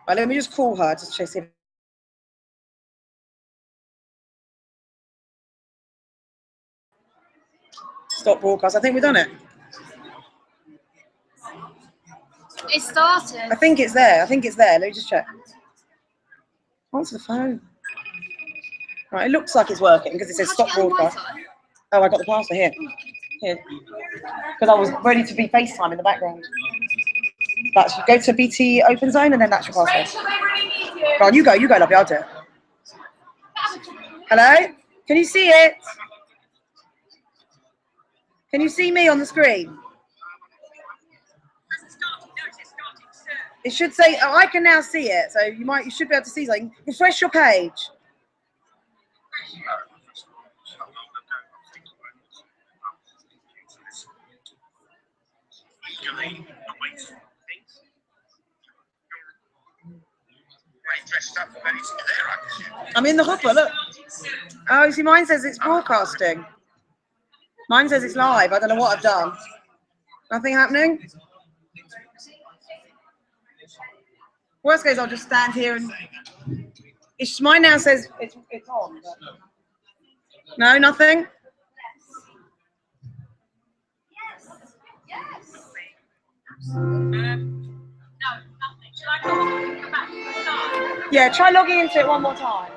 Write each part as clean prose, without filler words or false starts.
Right, let me just call her just to see if... Stop broadcast. I think we've done it. It started. I think it's there. I think it's there. Let me just check. Answer the phone. Right, it looks like it's working because it says stop broadcast. Oh, I got the password here. Here. Because I was ready to be FaceTime in the background. That's, go to BT Open Zone and then that's your password. Go on, you go, lovely, I'll do it. Hello? Can you see it? Can you see me on the screen? It should say, oh, I can now see it, so you should be able to see something. Refresh your page. I'm in the hopper, look. Oh, you see, mine says it's broadcasting. Mine says it's live. I don't know what I've done. Nothing happening? Worst case, I'll just stand here and... Mine now says it's on. But... No, nothing? Yeah, try logging into it one more time.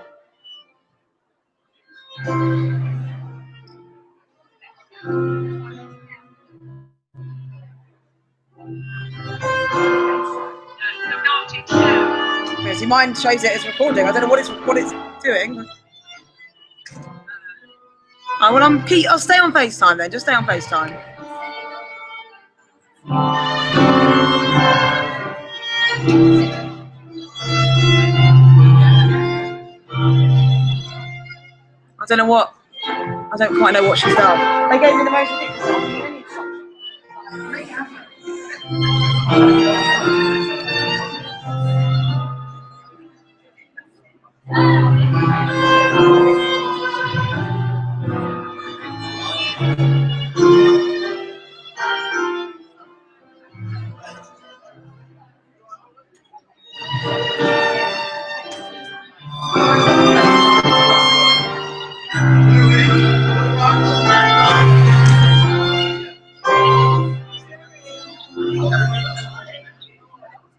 Yeah, see, mine shows it as recording. I don't know what it's doing. Oh, well, I'll stay on FaceTime then. Just stay on FaceTime. I don't quite know what she's done. They gave me the most ridiculous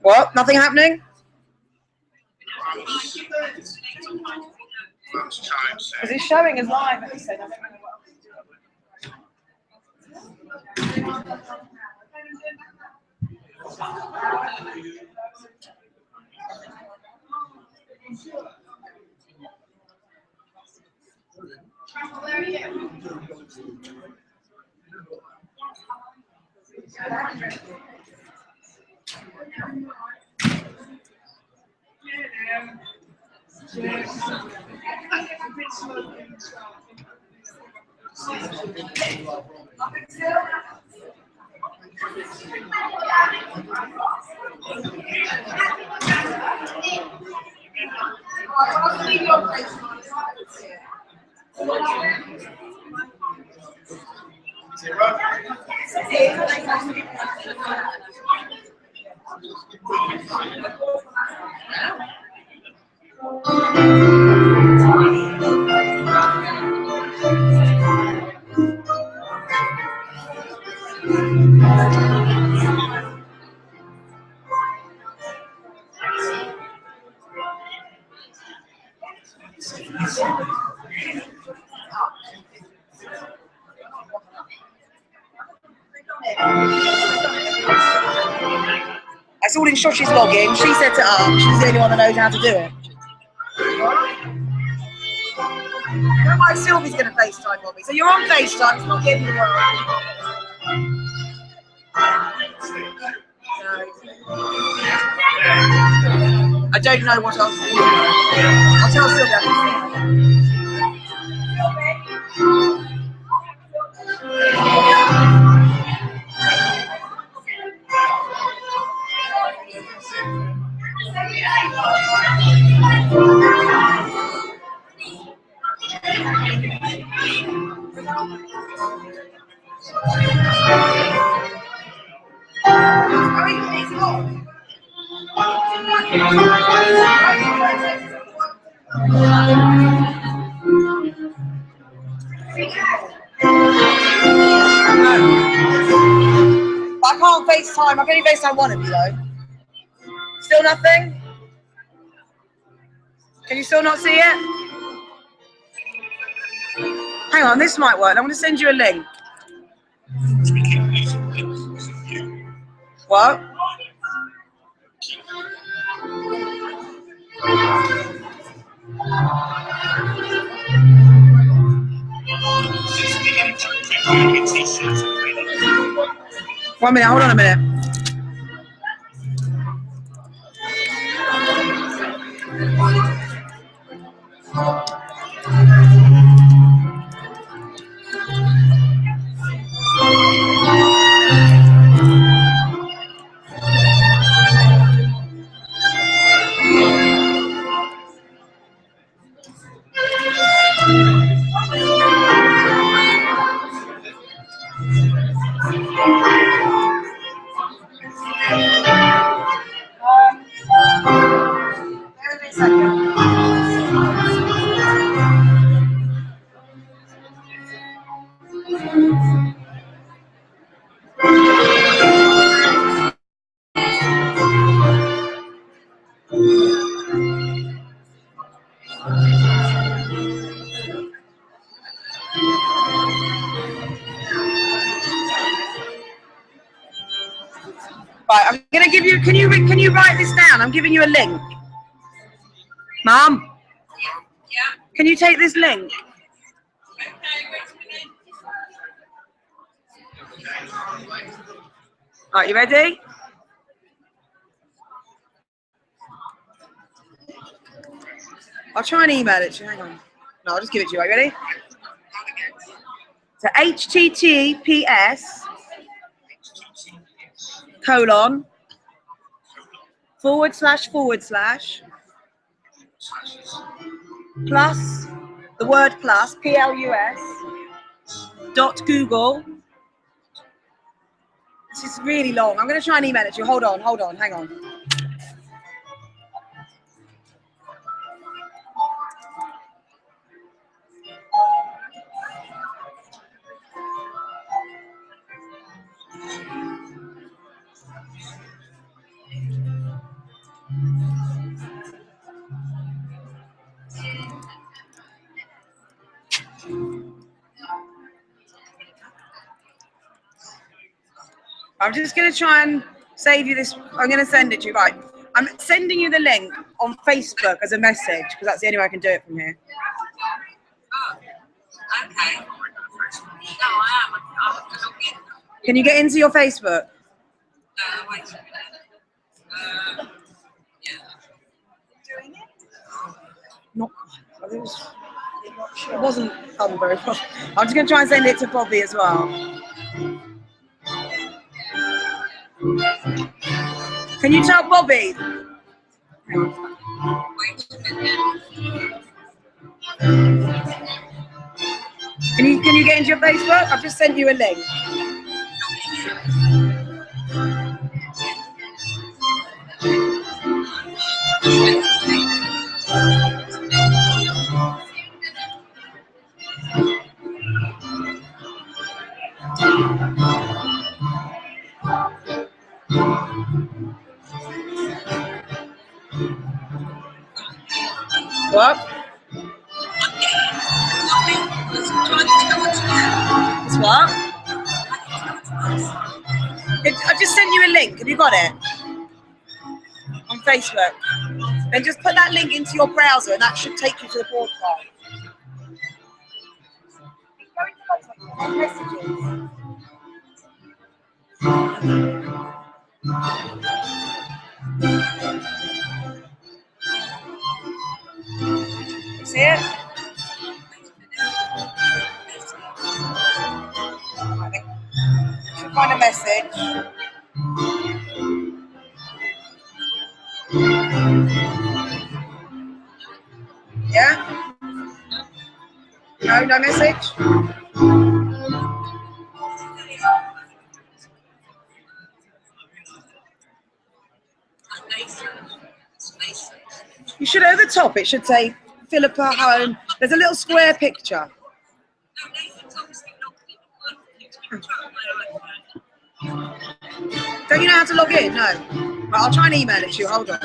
What? Nothing happening? Because it's showing as live. At least I don't know I saw in Shoshi's login. She set it up. She's the only one that knows how to do it. I don't know why Sylvie's going to FaceTime on me. So you're on FaceTime. It's not the end of the world. No. I don't know what else to do. I'll tell Sylvia. I can't FaceTime. I can only FaceTime one of you though. Still nothing? Can you still not see it? Hang on, this might work. I'm going to send you a link. What? One minute, hold on a minute. Right, I'm gonna give you. Can you write this down? I'm giving you a link. Mum, can you take this link? Right, you ready? I'll try and email it to you. Hang on. No, I'll just give it to you. Right, ready? So https:// plus the word plus plus .google. This is really long. I'm going to try and email it to you. Hold on, hang on. I'm just going to try and save you this. I'm going to send it to you. Right. I'm sending you the link on Facebook as a message because that's the only way I can do it from here. Okay. No, I am. Can you get into your Facebook? Wait a minute. Yeah. Doing it? Not. It wasn't done very well. I'm just going to try and send it to Bobby as well. Can you tell Bobby? Wait a minute. Can you get into your Facebook? I've just sent you a link. What? It's what? I just sent you a link. Have you got it? On Facebook. Then just put that link into your browser and that should take you to the broadcast. Messages. You see it? You should find a message. Yeah? No message? You should, at the top, it should say Philippa Home. There's a little square picture. No, Nathan told us not to try on my iPhone. Don't you know how to log in? No. Right, I'll try and email it to you. Hold on.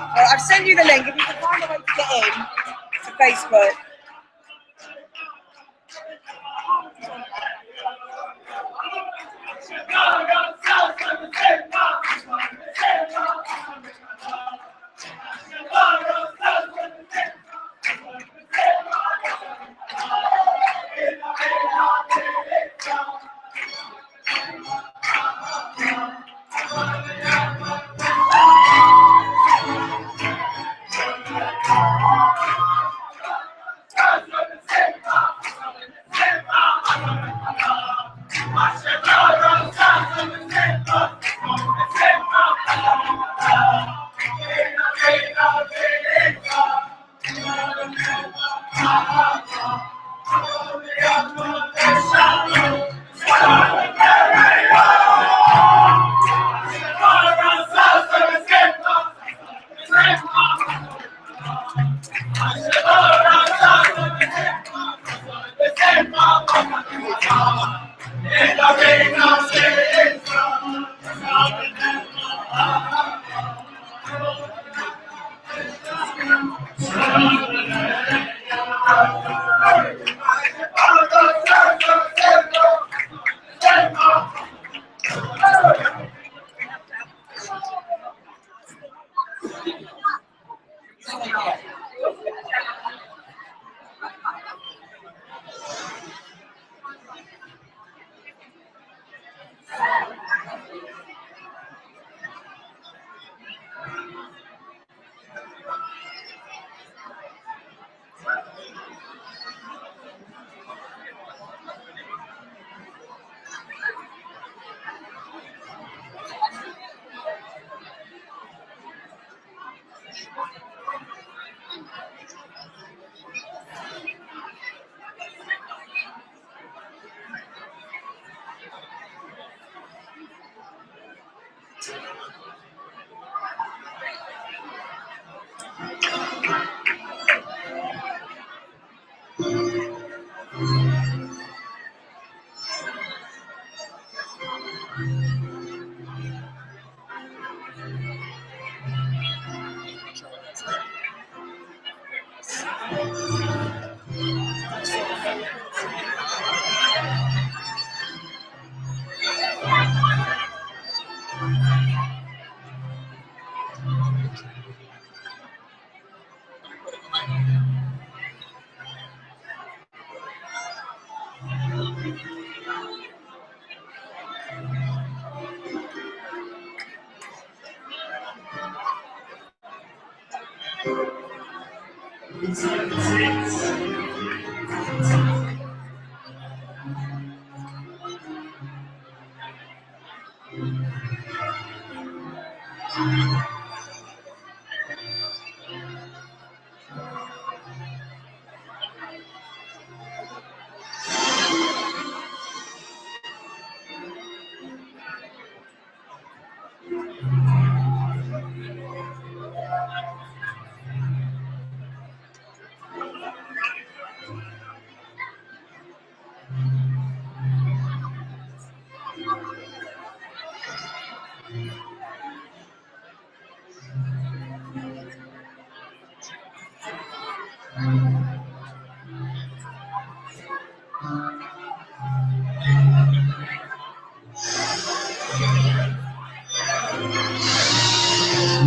Well, I've sent you the link. If you can find a way to get in to Facebook.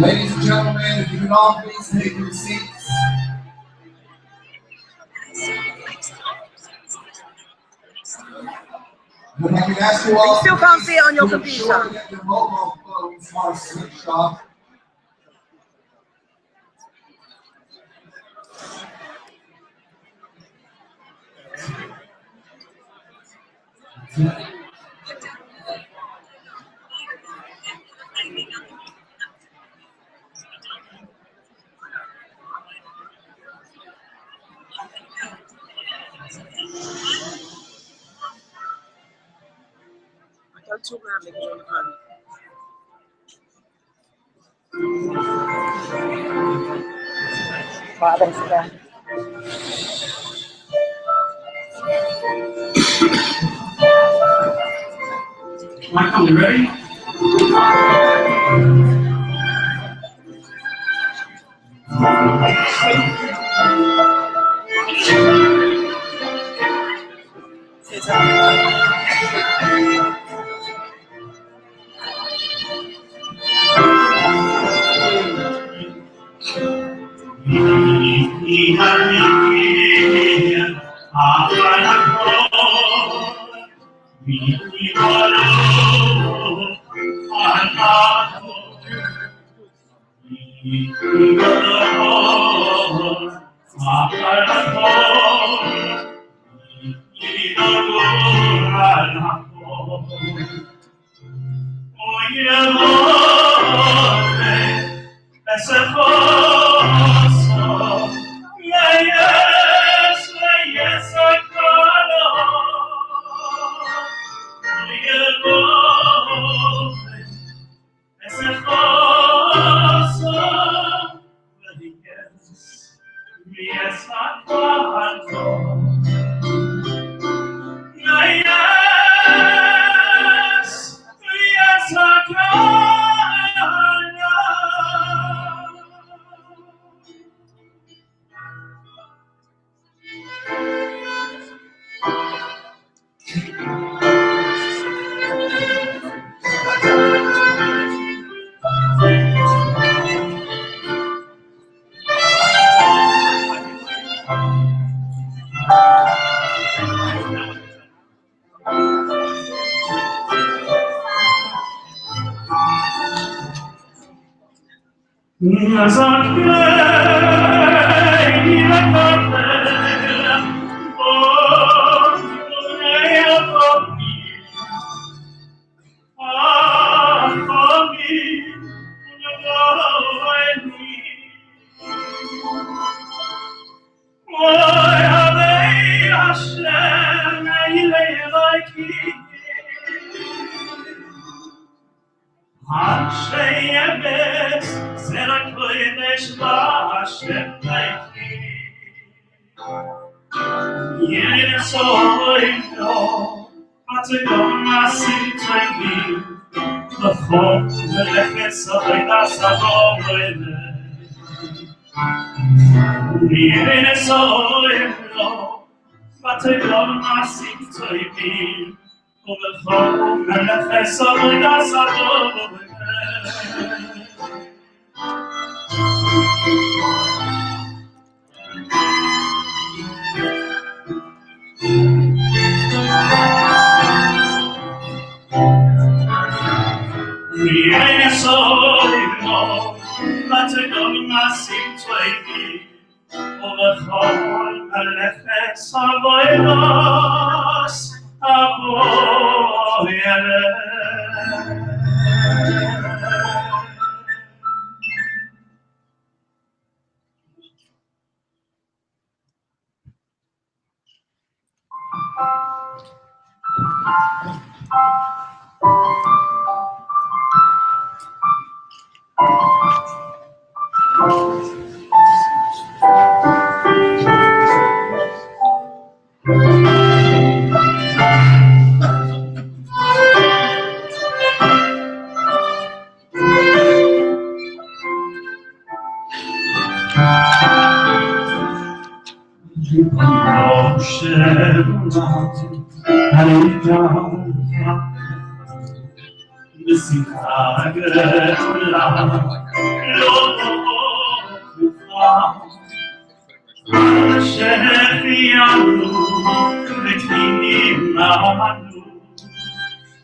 Ladies and gentlemen, if you can all please take your seats. If I can ask you all, You still can't see it on your to ensure computer. that your mobile phone Smart Sweet Shop. Don't talk loudly when you're on the phone. Right, I better sit down. Michael, you ready? Sit down.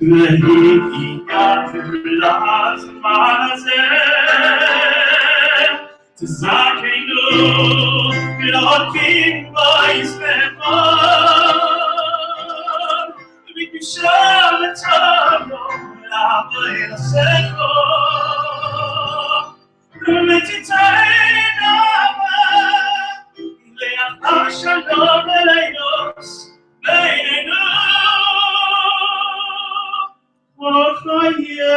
והיא כפולה זמן הזה תזכנו לוקים ביזבחון ובקדושה לטובו לעבוד הסכון ותיתן אהבה לאחר שלום אלינו בינינו וחיינו.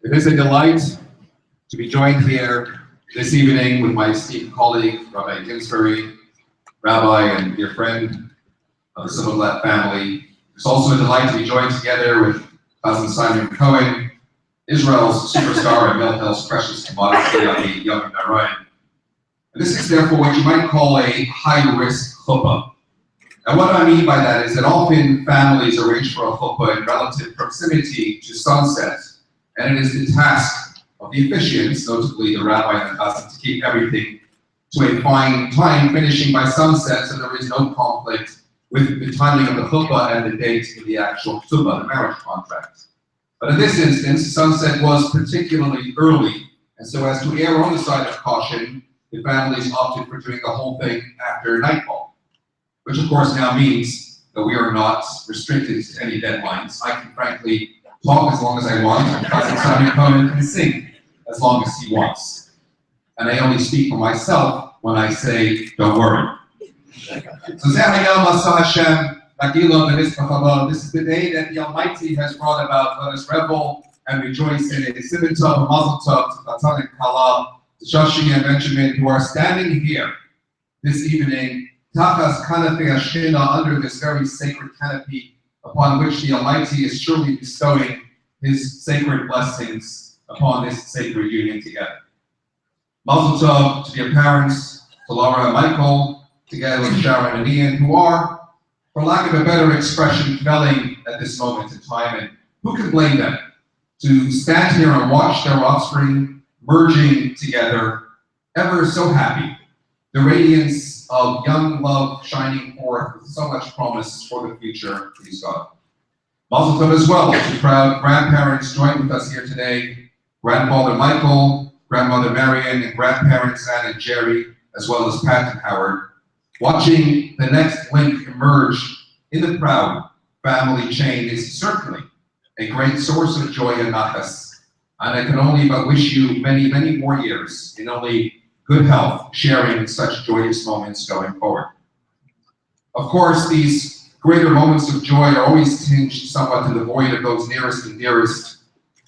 It is a delight to be joined here this evening with my esteemed colleague, Rabbi Ginsbury, Rabbi and dear friend of the Silverblatt family. It's also a delight to be joined together with Cousin Simon Cohen, Israel's superstar and Melhel's precious commodity on the Yom Narayan. And this is therefore what you might call a high-risk chuppah. And what I mean by that is that often families arrange for a chuppah in relative proximity to sunset, and it is the task of the officiants, notably the rabbi and the chazan, to keep everything to a fine time, finishing by sunset, so there is no conflict with the timing of the chuppah and the date of the actual ketubah, the marriage contract. But in this instance, sunset was particularly early, and so as to err on the side of caution, the families opted for doing the whole thing after nightfall, which of course now means that we are not restricted to any deadlines. I can frankly talk as long as I want, and Cousin Simon Cohen can sing as long as he wants. And I only speak for myself when I say, don't worry. So Zehayam Asa Hashem, this is the day that the Almighty has brought about. Let us revel and rejoice in it. Siman Tov, Mazel Tov, to Chatan and Kala, to Shashi and Benjamin, who are standing here this evening, Tachas Kanafei Hashina, under this very sacred canopy, upon which the Almighty is surely bestowing His sacred blessings upon this sacred union together. Mazel Tov to dear parents, to Laura and Michael, together with Sharon and Ian, who are, for lack of a better expression, dwelling at this moment in time, and who can blame them to stand here and watch their offspring merging together, ever so happy, the radiance of young love shining forth forth with so much promise for the future, please God. Mazel tov as well to proud grandparents joined with us here today, grandfather Michael, grandmother Marion, and grandparents Anne and Jerry, as well as Pat and Howard. Watching the next link emerge in the proud family chain is certainly a great source of joy and nachas, and I can only but wish you many, many more years in only good health, sharing such joyous moments going forward. Of course, these greater moments of joy are always tinged somewhat in the void of those nearest and dearest.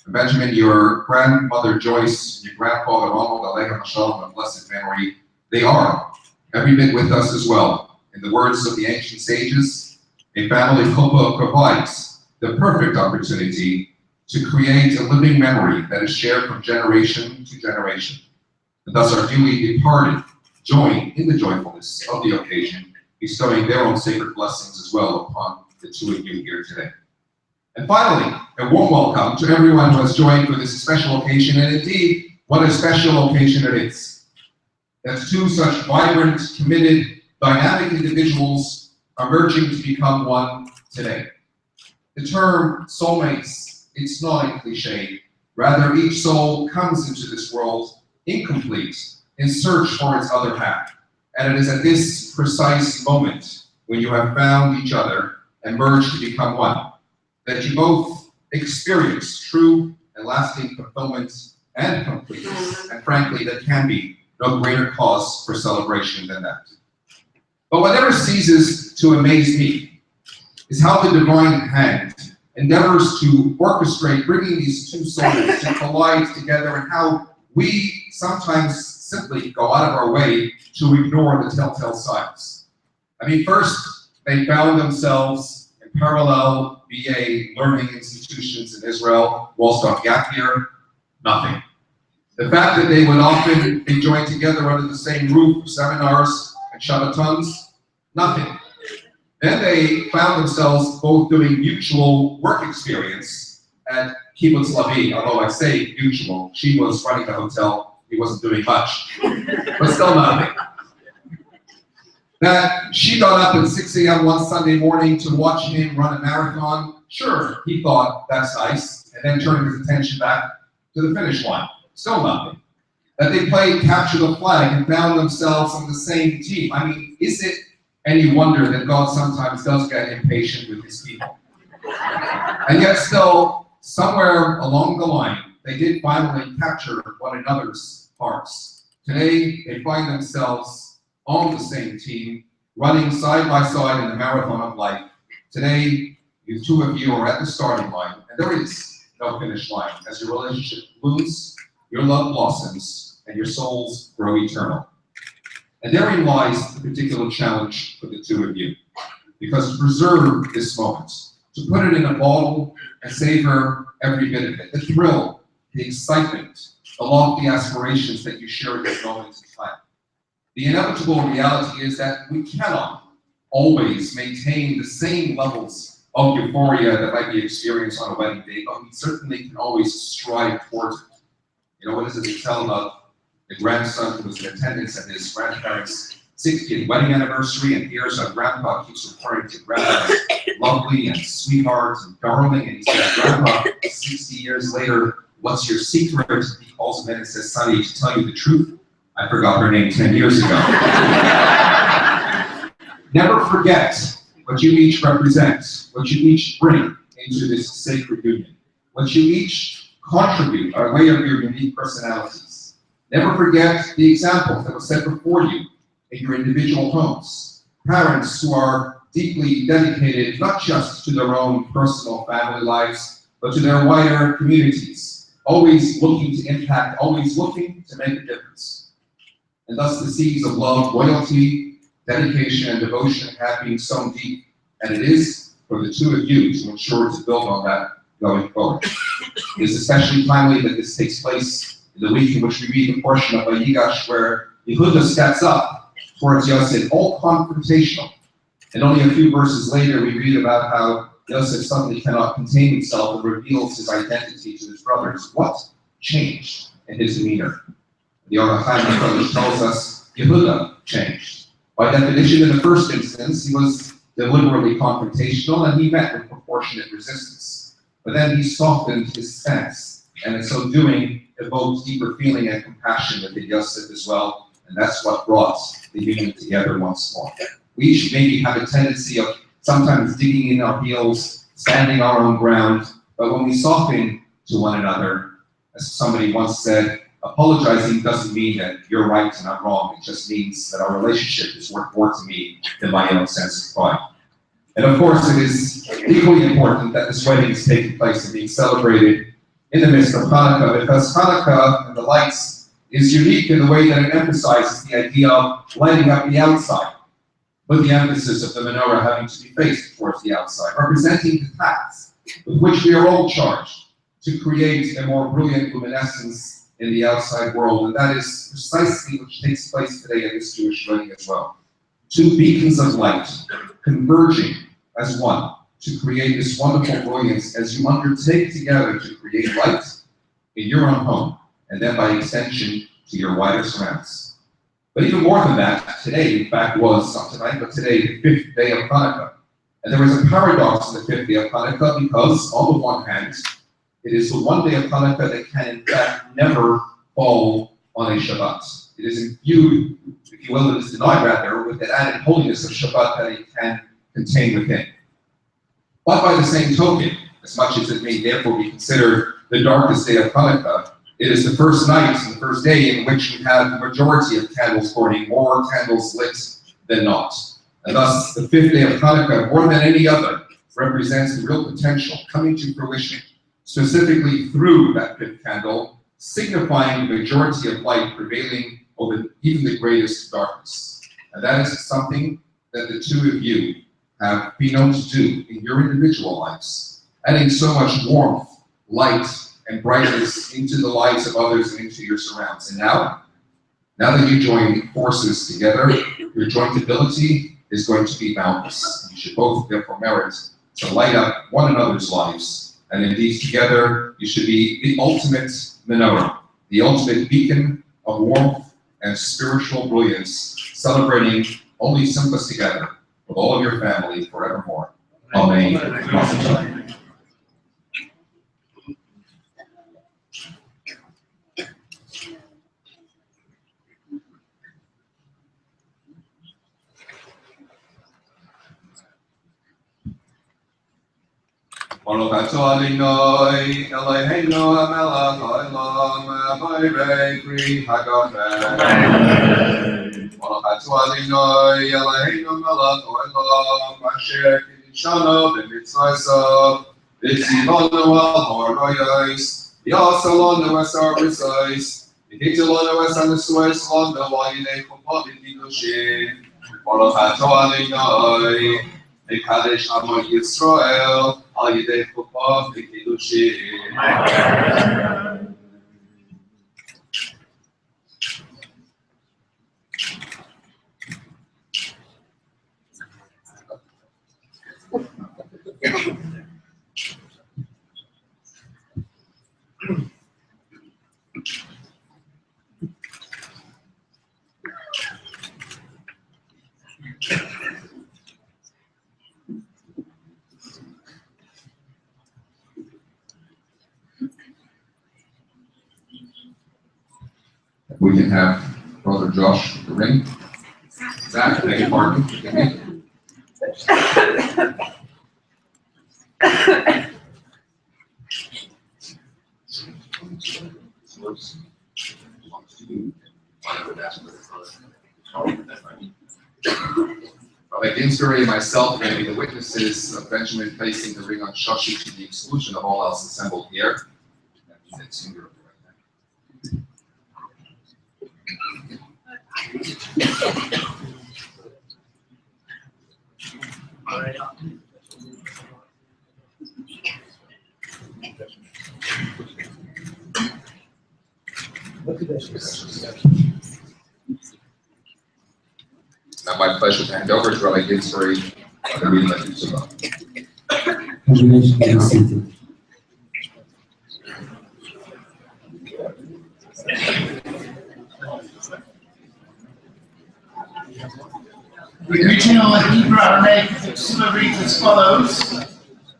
Benjamin, your grandmother Joyce, your grandfather Ronald, Aleichem Shalom, of blessed memory, they are every bit with us as well. In the words of the ancient sages, a family chuppah provides the perfect opportunity to create a living memory that is shared from generation to generation. And thus our duly departed join in the joyfulness of the occasion, bestowing their own sacred blessings as well upon the two of you here today. And finally, a warm welcome to everyone who has joined for this special occasion, and indeed, what a special occasion it is. That two such vibrant, committed, dynamic individuals are merging to become one today. The term soulmates, it's not a cliche. Rather, each soul comes into this world incomplete, in search for its other half. And it is at this precise moment, when you have found each other and merged to become one, that you both experience true and lasting fulfillment and completeness. And frankly, there can be no greater cause for celebration than that. But what never ceases to amaze me is how the divine hand endeavors to orchestrate bringing these two souls to collide together, and how we sometimes simply go out of our way to ignore the telltale signs. I mean, first, they found themselves in parallel BA learning institutions in Israel, whilst on gap year, nothing. The fact that they would often be joined together under the same roof for seminars and Shabbatons, nothing. Then they found themselves both doing mutual work experience at Kibbutz Lavi, although I say mutual. She was running the hotel, he wasn't doing much, but still nothing. That she got up at 6 a.m. one Sunday morning to watch him run a marathon. Sure, he thought, that's nice, and then turned his attention back to the finish line. Still nothing. That they played capture the flag and found themselves on the same team. I mean, is it any wonder that God sometimes does get impatient with his people? And yet still, somewhere along the line, they did finally capture one another's hearts. Today, they find themselves on the same team, running side by side in the marathon of life. Today, you two of you are at the starting line, and there is no finish line. As your relationship blooms, your love blossoms, and your souls grow eternal. And therein lies the particular challenge for the two of you. Because to preserve this moment, to put it in a bottle and savor every bit of it, the thrill, the excitement, the lofty aspirations that you share at this moment in time. The inevitable reality is that we cannot always maintain the same levels of euphoria that might be experienced on a wedding day, but we certainly can always strive towards it. You know, what is it they tell about the grandson who was in attendance at his grandparents' 60th wedding anniversary, and here's how grandpa keeps referring to grandpa as lovely and sweetheart and darling, and he said, Grandpa, 60 years later, what's your secret? He calls him in and says, Sonny, to tell you the truth, I forgot her name 10 years ago. Never forget what you each represent, what you each bring into this sacred union, what you each contribute by way of your unique personalities. Never forget the examples that were set before you in your individual homes. Parents who are deeply dedicated not just to their own personal family lives, but to their wider communities, always looking to impact, always looking to make a difference. And thus the seeds of love, loyalty, dedication, and devotion have been sown deep, and it is for the two of you to ensure to build on that going forward. It is especially timely that this takes place in the week in which we read the portion of Vayigash where Yehuda steps up towards Yosef, all confrontational. And only a few verses later we read about how Yosef suddenly cannot contain himself and reveals his identity to his brothers. What changed in his demeanor? The Or HaChaim tells us Yehuda changed. By definition, in the first instance, he was deliberately confrontational and he met with proportionate resistance. But then he softened his stance, and in so doing, evoked deeper feeling and compassion within Yosef as well, and that's what brought the union together once more. We each maybe have a tendency of sometimes digging in our heels, standing our own ground, but when we soften to one another, as somebody once said, apologizing doesn't mean that you're right and I'm wrong. It just means that our relationship is worth more to me than my own sense of pride. And of course, it is equally important that this wedding is taking place and being celebrated in the midst of Hanukkah, because Hanukkah and the lights is unique in the way that it emphasizes the idea of lighting up the outside, with the emphasis of the menorah having to be faced towards the outside, representing the task with which we are all charged to create a more brilliant luminescence in the outside world, and that is precisely what takes place today at this Jewish wedding as well. Two beacons of light converging as one to create this wonderful brilliance as you undertake together to create light in your own home, and then by extension to your wider surrounds. But even more than that, today, in fact, was not tonight, but today, the 5th day of Hanukkah. And there is a paradox in the 5th day of Hanukkah because, on the one hand, it is the one day of Hanukkah that can, in fact, never fall on a Shabbat. It is imbued, if you will, it is denied rather, with the added holiness of Shabbat that it can contain within. But by the same token, as much as it may therefore be considered the darkest day of Hanukkah, it is the first night and the first day in which we have the majority of candles burning, more candles lit than not. And thus, the 5th day of Hanukkah, more than any other, represents the real potential coming to fruition, specifically through that 5th candle, signifying the majority of light prevailing over even the greatest darkness. And that is something that the two of you have been known to do in your individual lives, adding so much warmth, light, and brightness into the lives of others and into your surrounds. And now that you join forces together, your joint ability is going to be boundless. You should both therefore merit to light up one another's lives. And indeed, together, you should be the ultimate menorah, the ultimate beacon of warmth and spiritual brilliance, celebrating only Simchas together with all of your family forevermore. Amen. Baruch atah Adonai Eloheinu hamelech haolam haborei pri hagafen. Baruch atah Adonai Eloheinu melech haolam asher kiddushanu b'mitzvosav v'tzivanu al ha'arayos v'yasalanu es ha'arisos v'hitilanu es ha'nesuos lanu al yidei chuppah v'kiddushim. Baruch atah Adonai Mekadesh Amo Yisrael al yidei chuppah v'kiddushim. We can have Brother Josh with the ring. Zach, beg your pardon. Rabbi Ginsbury and myself are going to be the witnesses of Benjamin placing the ring on Shoshi to the exclusion of all else assembled here. Now, my pleasure to hand over to Rabbi Ginsbury for the reading of the Tzuvah. Daniel Hebrew Aramaic Ksula reads as follows.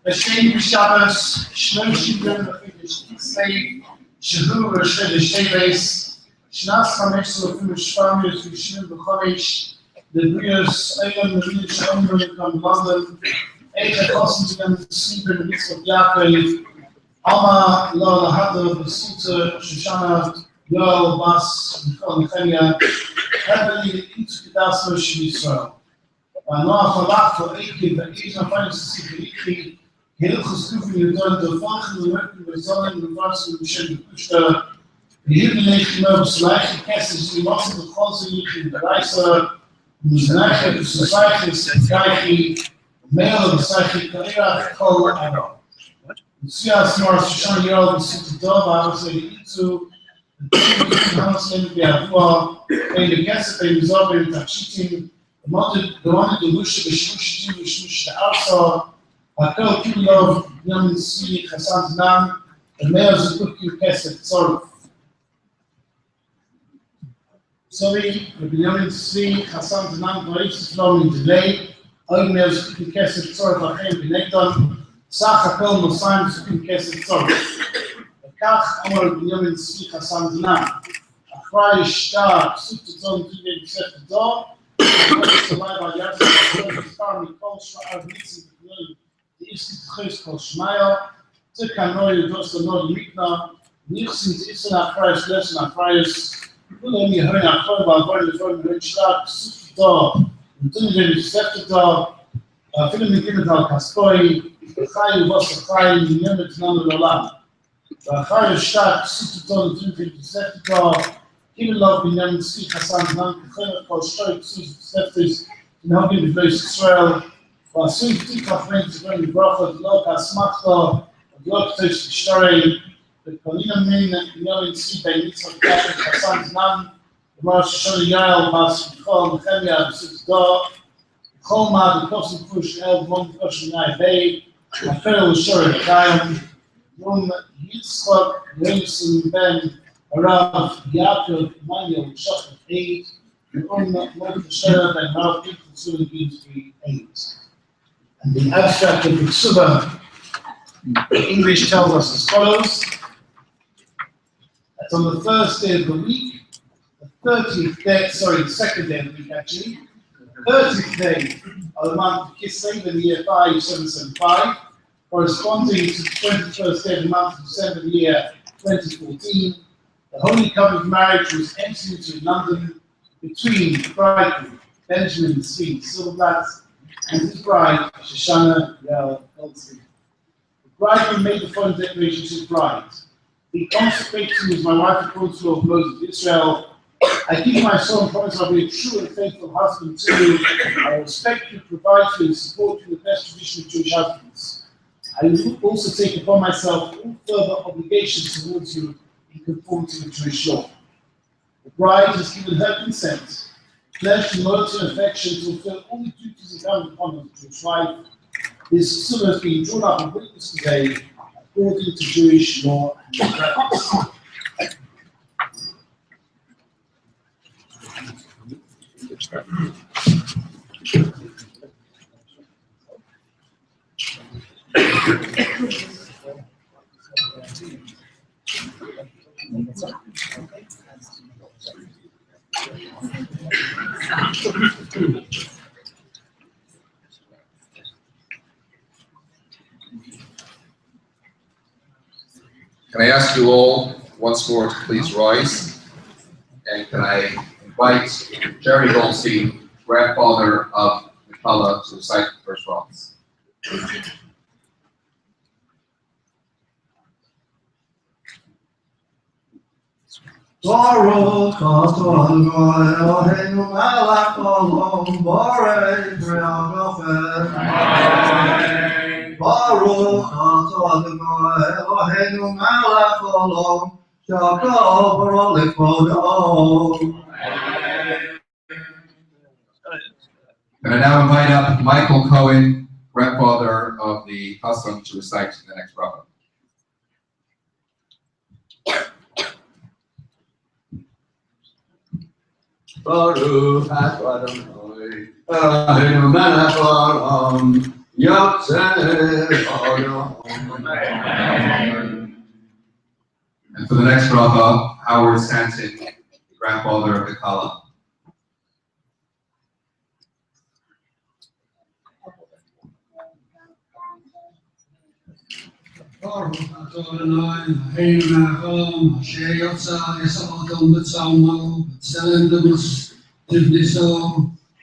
Hashem Shabbos, Shloshim Yom Slave, Shahu Rosh Hashanah, Shnas Chamesh Lofim Shvamius Vishnu B'Chodesh, the Brios Ayam Nevius Omrim from London, Echa Kosten Sieben Mitzvot Yaakov, Alma Lo Lahado B'Suta Shoshana Yoel Bas Michal Nechemia, Heavily into Kedas Moshe Yisrael. Noach Malach for Eike, the Asian Finance Security, Hilchus Kufin Yudan, the Function, the Mercury, the Sun, the Varsity, the Shem, the Kushta, the Hidden Nation of Slash, the Cassis, the Moss of the Consul, the Reiser, the Musanaka, the Society, the Gaiki, Male of the Psychic, Karira, Kol, Arrow. The Sias Morris, Shon Yol, the City Dove, I would say, Itzu, the Hansen, the Avua, and the Cassis, the Zobe, the Tachitin. The wanted the Lusha, the Shmush, the Alsa, Akel Kilov, Yamin Sili, Hassan Nam, the Mayors of Cookie Kesset, sorry. Sorry, the Yamin Sili, Hassan Nam, Boris Long in delay, all Mayors of Cookie Kesset, sorry, for him, Benekton, Sach Akel Mosaim, Cookie Kesset, sorry. The Kach, Amor, the Yamin Sili, Hassan Nam, Achrai, Shtar, Sututon, Tugen, Set the door. Survived by Yasser, Farmi, Kolshma, Arvitsi, the East Coast, Kolshmaya, Tikanoy, Dosta, Nord, Mikna, Nixon, Isna, Christ, Lesson, Christ, Ulemi, Hona, Korba, Barney, Farmi, Richard, Sufdor, and Tunjin, Septador, Philip Gimital, Kaskoi, Chai, Vossa, Chai, Yemet, Nanolam, Chai, Shak, Sufdor, Tunjin, Septador. Even love Binyamin Tzvi Hassan Nan Kechem Kol Shtoy Tzvi Tzeftis in helping the Bnei Yisrael. V'asui Tika Friends Bnei Brachot Lo Kasmachlo Lo Ktesh Shtorei the Kolina Min Binyamin Tzvi Ben Yitzchak Yaakov Hassan Nan the Rosh Hashanah Yael Bas Michal Nechemia B'Sut Do Chol Ma the Kosim Push El Von Kosh Nai Bay Afer L'Shorei Chayim Yom Yitzchak Yomson Ben Arav Yaakov Manuel Shachar 8, and Mordechai Sheret and Rav People Tzuvah Ginsburg 8. And the abstract of the Tzuvah in English tells us as follows: that on the first day of the week, the 30th day, sorry, the second day of the week actually, the 30th day of the month of Kislev in the year 5775, corresponding to the 21st day of the month of December in the year 2014. The holy covenant of marriage was entered into in London between the bridegroom, Benjamin Tzvi Silverblatt, and his bride, Shoshana Yael Eltzvi. The bridegroom made the following declaration to his bride: "Be consecrated to me as my wife according to the law of Moses of Israel. I give you my soul and promise I'll be a true and faithful husband to you. I will respect you, provide for you, and support you in the best tradition of Jewish husbands. I will also take upon myself all further obligations towards you in conformity with Jewish law." The bride has given her consent, pledged loyalty and affection to fulfill all the duties incumbent upon her Jewish wife. This Tzuvah has been drawn up and witnessed today according to Jewish law and practice. Can I ask you all once more to please rise? And can I invite Jerry Goldstein, grandfather of Mikala, to recite the first promise? Baruch Adonai Eloheinu melech olam borei v'yamofet. Baruch Adonai Eloheinu melech olam shakol b'ro l'kvodo. And I now invite up Michael Cohen, grandfather of the Hassan, to recite the next bracha. Baruch Adonai Aleinu melech olam, Yotzer olam. And for the next bracha, Howard Stanton, the grandfather of the Kala. Baruch atah Adonai, Eloheinu melech haolam, asher yotza Yisrael b'tzalmo, b'tzelem debus tivniso,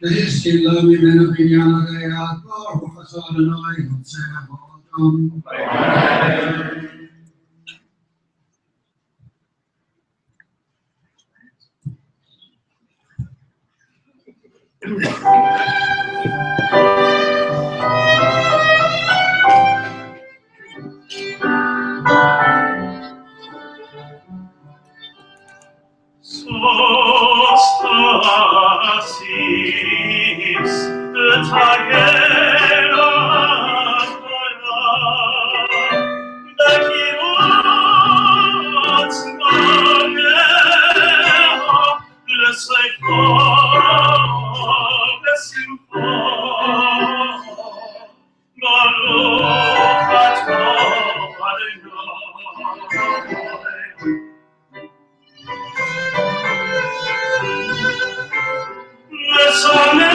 v'hiskin lo mimenu binyan hagayat. Baruch atah Adonai, yotzei ha'adam. Sostasis tagera bekirot maneho leseifo lesimfo Baruch atah Adonai. Shine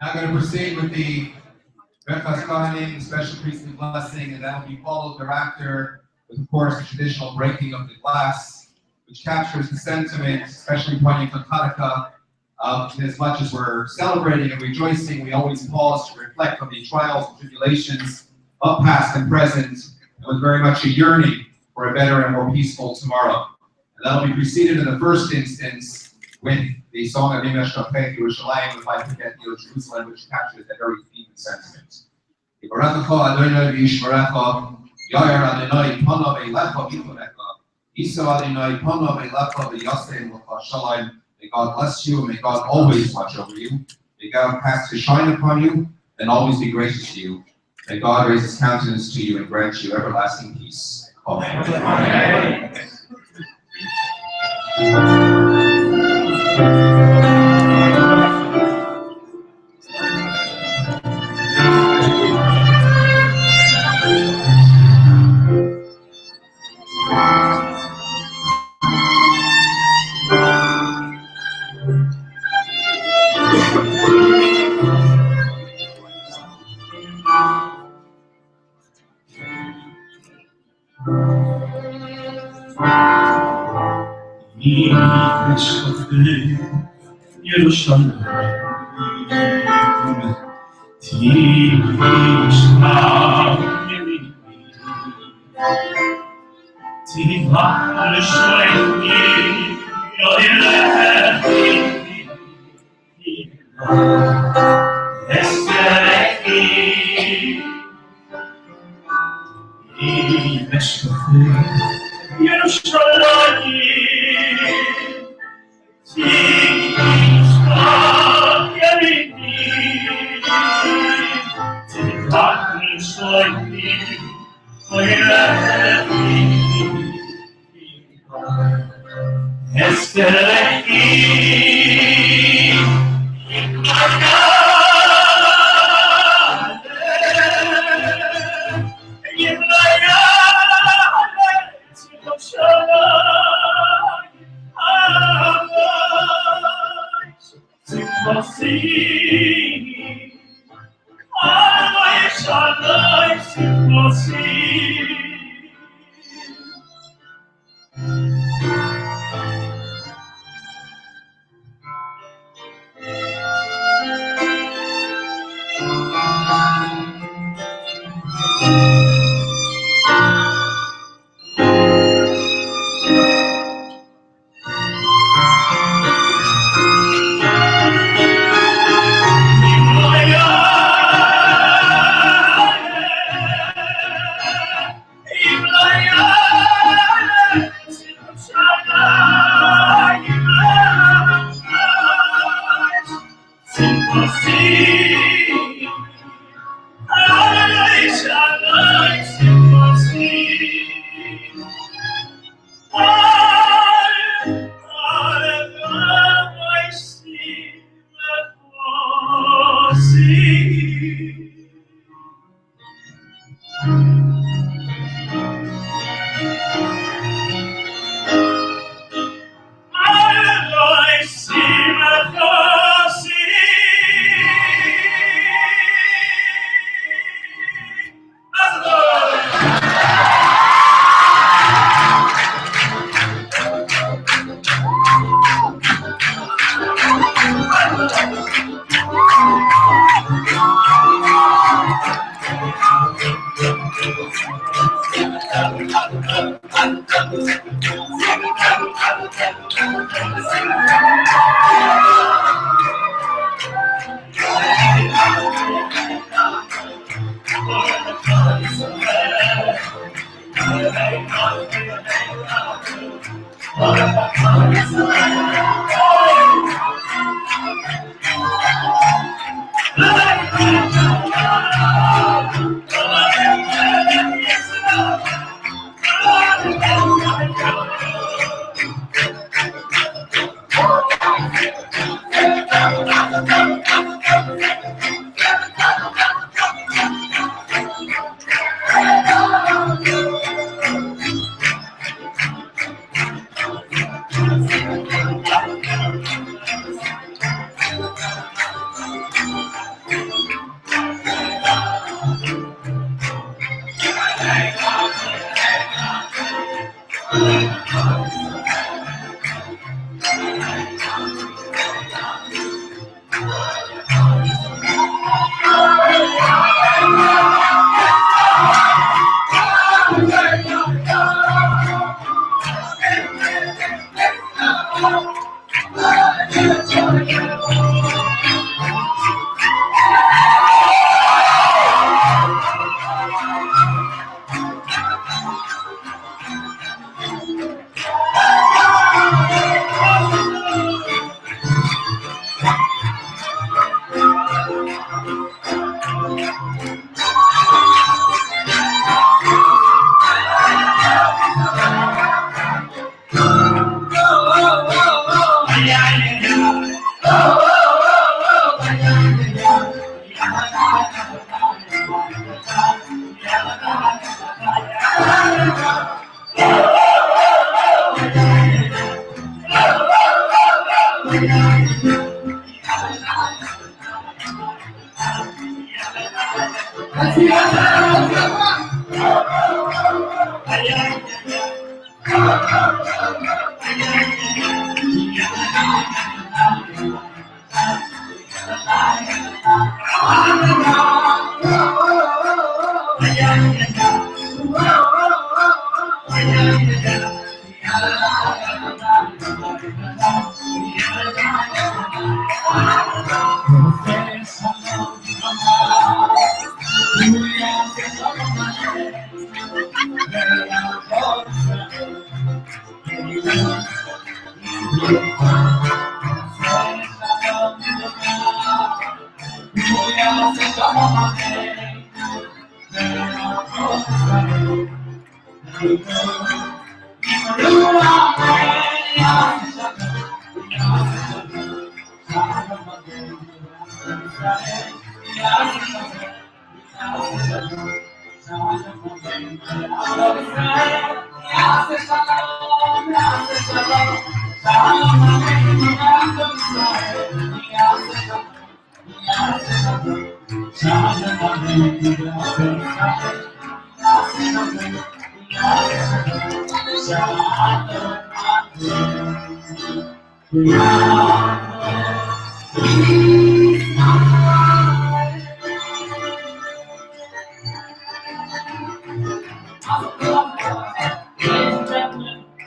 Now I'm going to proceed with the Berchas Kohanim, special priestly blessing, and that will be followed thereafter with, of course, the traditional breaking of the glass, which captures the sentiment, especially pointing to Hanukkah. As much as we're celebrating and rejoicing, we always pause to reflect on the trials and tribulations of past and present, and with very much a yearning for a better and more peaceful tomorrow. And that'll be preceded in the first instance with the song of Yimesh Shafek Yerushalayim, if I forget Jerusalem, which captures that very theme and sentiment. Yivarechecha Adonai v'yishmerecha, Yair Adonai panav eilecha v'yichunecha, Yisa Adonai panav eilecha v'yaseh l'cha shalom. May God bless you, and may God always watch over you. May God cast his shine upon you, and always be gracious to you. May God raise his countenance to you and grant you everlasting peace. Amen.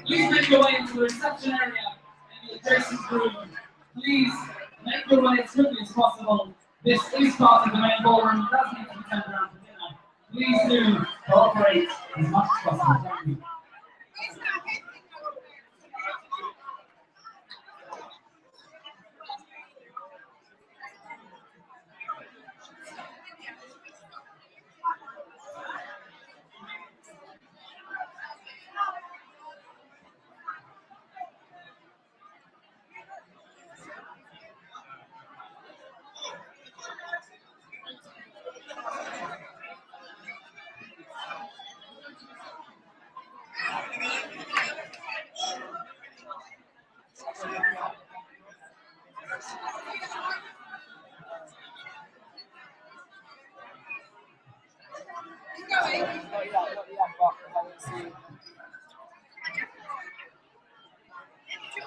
Please make your way into the reception area and the adjacent room. Please make your way as quickly as possible. This is part of the main ballroom. It does need to be turned around for dinner. Please do cooperate as much as possible. Thank you.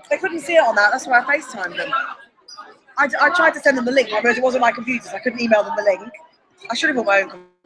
They couldn't see it on that, that's why I FaceTimed them. I tried to send them the link, but it wasn't my computer, so I couldn't email them the link. I should have bought my own computer.